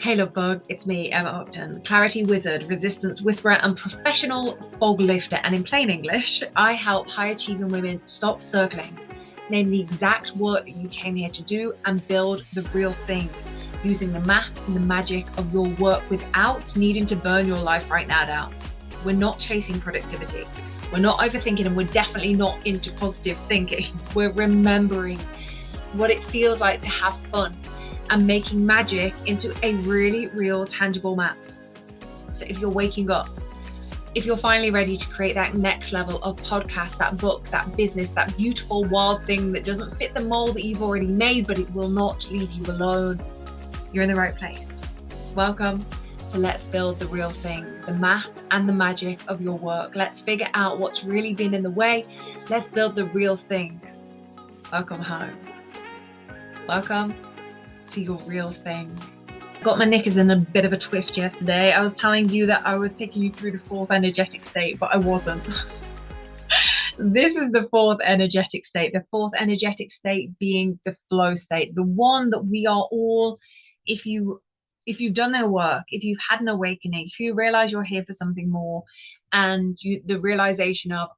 Hey love bug, it's me, Emma Upton, clarity wizard, resistance whisperer and professional fog lifter. And in plain English, I help high achieving women stop circling, name the exact work that you came here to do and build the real thing, using the math and the magic of your work without needing to burn your life right now down. We're not chasing productivity. We're not overthinking, and we're definitely not into positive thinking. We're remembering what it feels like to have fun and making magic into a really real, tangible map. So if you're waking up, if you're finally ready to create that next level of podcast, that book, that business, that beautiful, wild thing that doesn't fit the mold that you've already made, but it will not leave you alone, you're in the right place. Welcome to Let's Build the Real Thing, the map and the magic of your work. Let's figure out what's really been in the way. Let's build the real thing. Welcome home. Welcome to your real thing. Got my knickers in a bit of a twist yesterday. I was telling you that I was taking you through the fourth energetic state, but I wasn't. This is the fourth energetic state. The fourth energetic state being the flow state, the one that we are all, if you've done their work, if you've had an awakening, if you realize you're here for something more, and the realization of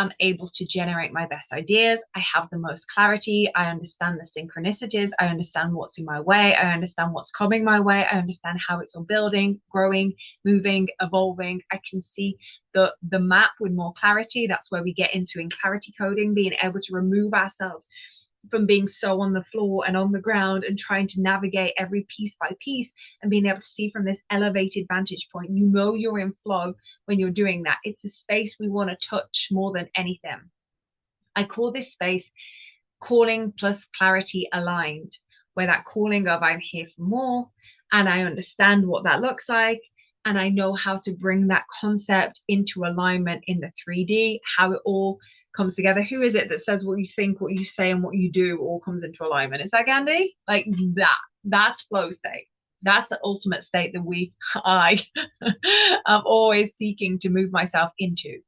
I'm able to generate my best ideas. I have the most clarity. I understand the synchronicities. I understand what's in my way. I understand what's coming my way. I understand how it's all building, growing, moving, evolving. I can see the map with more clarity. That's where we get into in clarity coding, being able to remove ourselves from being so on the floor and on the ground and trying to navigate every piece by piece and being able to see from this elevated vantage point. You know you're in flow when you're doing that. It's a space we want to touch more than anything. I call this space calling plus clarity aligned, where that calling of I'm here for more and I understand what that looks like, and I know how to bring that concept into alignment in the 3D, how it all comes together. Who is it that says what you think, what you say, and what you do all comes into alignment? Is that Gandhi? Like that's flow state. That's the ultimate state that I am always seeking to move myself into,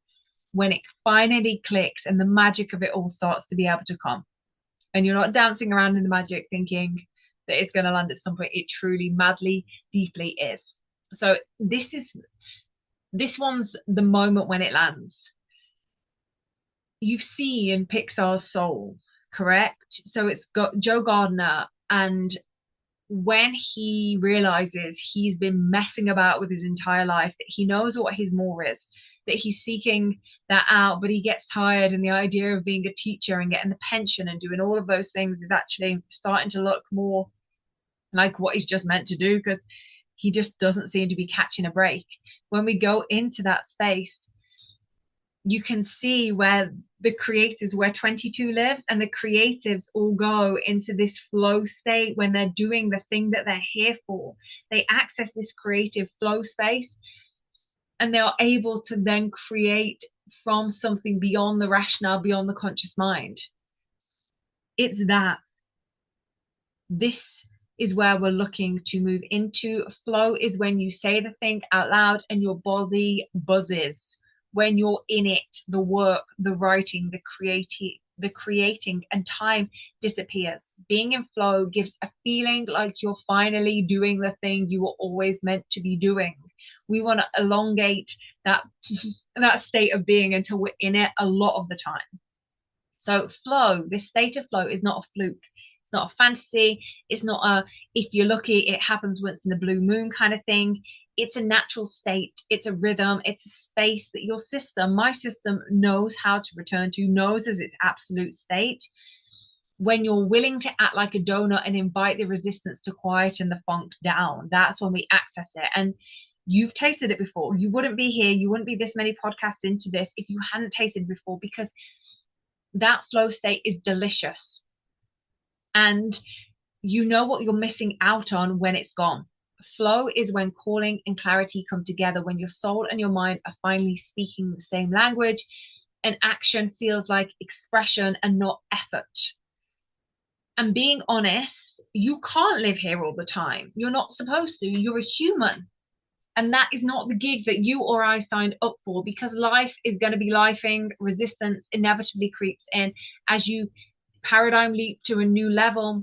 when it finally clicks and the magic of it all starts to be able to come. And you're not dancing around in the magic thinking that it's going to land at some point. It truly, madly, deeply is. So this one's the moment when it lands. You've seen Pixar's Soul, correct? So it's got Joe Gardner, and when he realizes he's been messing about with his entire life, that he knows what his more is, that he's seeking that out, but he gets tired, and the idea of being a teacher and getting the pension and doing all of those things is actually starting to look more like what he's just meant to do, because he just doesn't seem to be catching a break. When we go into that space, you can see where 22 lives, and the creatives all go into this flow state when they're doing the thing that they're here for. They access this creative flow space and they're able to then create from something beyond the rationale, beyond the conscious mind. It's that. This is where we're looking to move into. Flow is when you say the thing out loud and your body buzzes. When you're in it, the work, the writing, the creating, and time disappears. Being in flow gives a feeling like you're finally doing the thing you were always meant to be doing. We want to elongate that state of being until we're in it a lot of the time. So flow, this state of flow, is not a fluke. It's not a fantasy. It's not a, if you're lucky, it happens once in the blue moon kind of thing. It's a natural state. It's a rhythm. It's a space that your system, my system, knows how to return to, knows as its absolute state. When you're willing to act like a donut and invite the resistance to quieten the funk down, that's when we access it. And you've tasted it before. You wouldn't be here. You wouldn't be this many podcasts into this if you hadn't tasted before, because that flow state is delicious. And you know what you're missing out on when it's gone. Flow is when calling and clarity come together, when your soul and your mind are finally speaking the same language, and action feels like expression and not effort. And being honest, you can't live here all the time. You're not supposed to. You're a human. And that is not the gig that you or I signed up for, because life is going to be lifing. Resistance inevitably creeps in as you paradigm leap to a new level.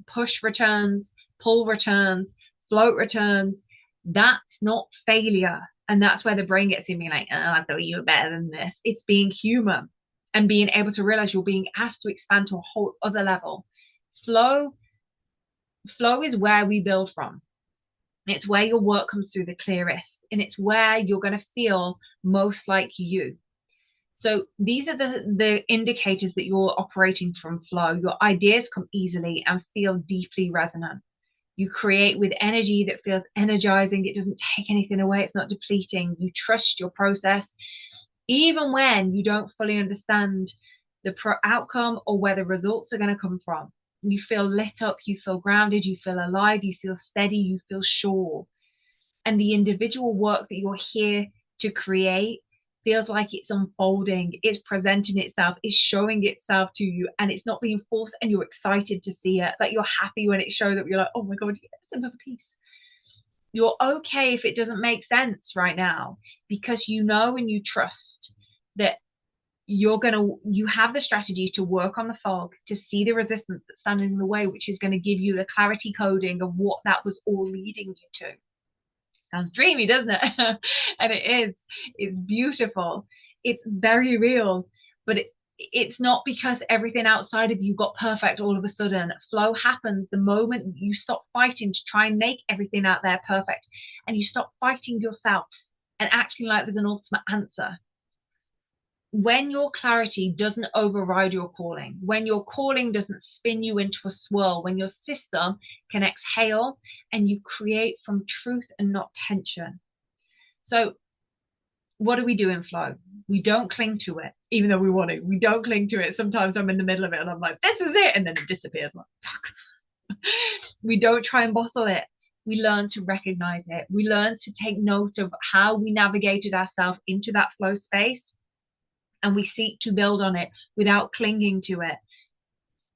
Push returns, pull returns, float returns. That's not failure. And that's where the brain gets in me like, oh, I thought you were better than this. It's being human and being able to realize you're being asked to expand to a whole other level. Flow, flow is where we build from. It's where your work comes through the clearest, and it's where you're going to feel most like you. So these are the indicators that you're operating from flow. Your ideas come easily and feel deeply resonant. You create with energy that feels energizing. It doesn't take anything away. It's not depleting. You trust your process, even when you don't fully understand the outcome or where the results are going to come from. You feel lit up, you feel grounded, you feel alive, you feel steady, you feel sure. And the individual work that you're here to create feels like it's unfolding, it's presenting itself, it's showing itself to you, and it's not being forced, and you're excited to see it. Like, you're happy when it shows up. You're like, oh my God, yes, another piece. You're okay if it doesn't make sense right now, because you know and you trust that you have the strategies to work on the fog, to see the resistance that's standing in the way, which is going to give you the clarity coding of what that was all leading you to. Sounds dreamy, doesn't it? And it is. It's beautiful. It's very real, but it's not because everything outside of you got perfect all of a sudden. Flow happens the moment you stop fighting to try and make everything out there perfect, and you stop fighting yourself and acting like there's an ultimate answer. When your clarity doesn't override your calling, when your calling doesn't spin you into a swirl, when your system can exhale and you create from truth and not tension. So what do we do in flow? We don't cling to it, even though we want to. We don't cling to it. Sometimes I'm in the middle of it and I'm like, this is it. And then it disappears. I'm like, fuck. We don't try and bottle it. We learn to recognize it. We learn to take note of how we navigated ourselves into that flow space, and we seek to build on it without clinging to it.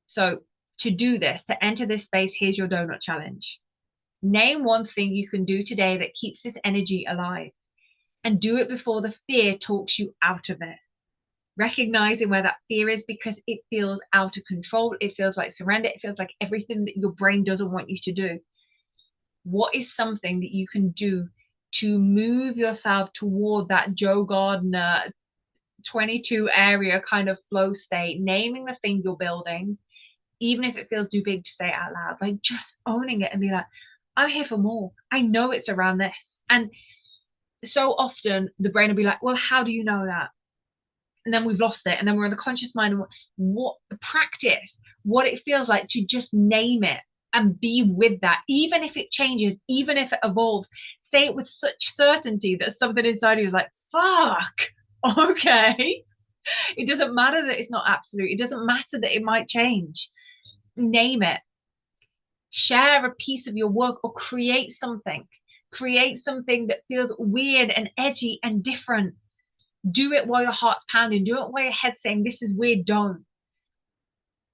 So to do this, to enter this space, here's your donut challenge. Name one thing you can do today that keeps this energy alive, and do it before the fear talks you out of it. Recognizing where that fear is, because it feels out of control. It feels like surrender. It feels like everything that your brain doesn't want you to do. What is something that you can do to move yourself toward that Joe Gardner 22 area kind of flow state? Naming the thing you're building, even if it feels too big to say out loud, like just owning it and be like, I'm here for more. I know it's around this. And so often the brain will be like, well, how do you know that? And then we've lost it. And then we're in the conscious mind and what practice, what it feels like to just name it and be with that, even if it changes, even if it evolves. Say it with such certainty that something inside you is like, fuck, okay. It doesn't matter that it's not absolute. It doesn't matter that it might change. Name it. Share a piece of your work, or create something. Create something that feels weird and edgy and different. Do it while your heart's pounding. Do it while your head's saying, this is weird, don't.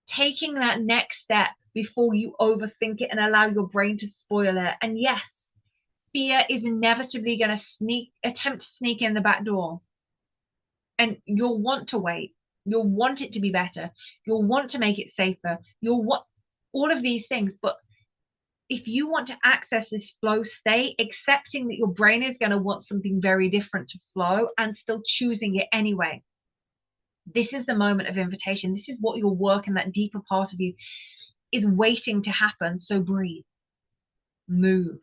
Taking that next step before you overthink it and allow your brain to spoil it. And yes, fear is inevitably going to attempt to sneak in the back door. And you'll want to wait. You'll want it to be better. You'll want to make it safer. You'll want all of these things. But if you want to access this flow state, accepting that your brain is going to want something very different to flow and still choosing it anyway. This is the moment of invitation. This is what your work and that deeper part of you is waiting to happen. So breathe, move,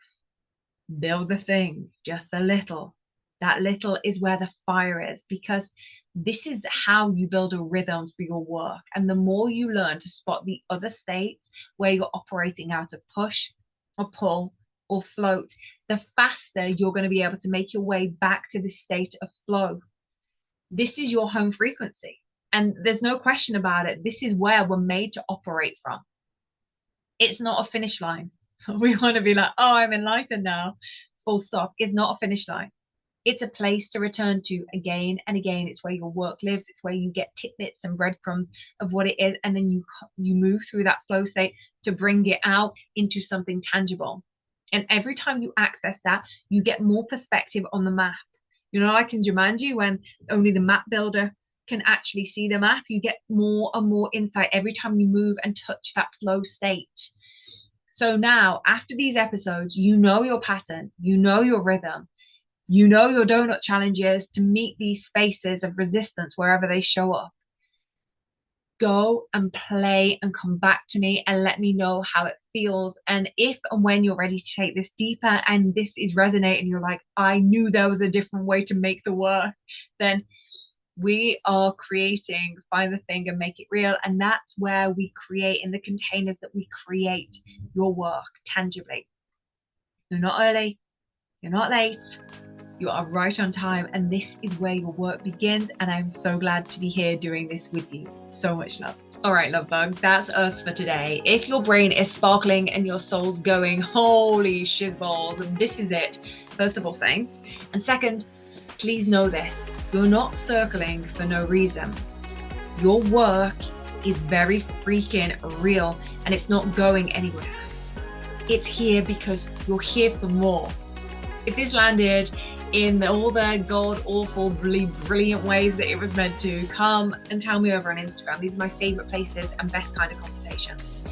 build the thing just a little. That little is where the fire is, because this is how you build a rhythm for your work. And the more you learn to spot the other states where you're operating out of push or pull or float, the faster you're going to be able to make your way back to this state of flow. This is your home frequency. And there's no question about it. This is where we're made to operate from. It's not a finish line. We want to be like, oh, I'm enlightened now. Full stop. It's not a finish line. It's a place to return to again and again. It's where your work lives. It's where you get tidbits and breadcrumbs of what it is. And then you move through that flow state to bring it out into something tangible. And every time you access that, you get more perspective on the map. You know, like in Jumanji, when only the map builder can actually see the map, you get more and more insight every time you move and touch that flow state. So now, after these episodes, you know your pattern, you know your rhythm, you know your donut challenges to meet these spaces of resistance wherever they show up. Go and play and come back to me and let me know how it feels. And if and when you're ready to take this deeper and this is resonating, you're like, I knew there was a different way to make the work, then we are creating Find the Thing and Make It Real. And that's where we create, in the containers that we create your work tangibly. You're not early, you're not late, you are right on time, and this is where your work begins. And I'm so glad to be here doing this with you. So much love. All right, love bug, that's us for today. If your brain is sparkling and your soul's going, holy shizballs, this is it. First of all, saying, and second, please know this: you're not circling for no reason. Your work is very freaking real, and it's not going anywhere. It's here because you're here for more. If this landed in all the god-awfully brilliant ways that it was meant to, come and tell me over on Instagram. These are my favorite places and best kind of conversations.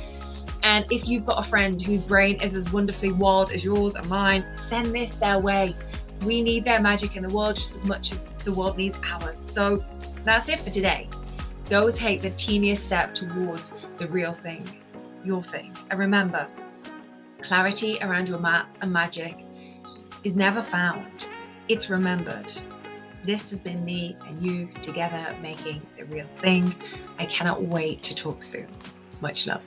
And if you've got a friend whose brain is as wonderfully wild as yours and mine, send this their way. We need their magic in the world just as much as the world needs ours. So that's it for today. Go take the teeniest step towards the real thing, your thing. And remember, clarity around your map and magic is never found. It's remembered. This has been me and you together making the real thing. I cannot wait to talk soon. Much love.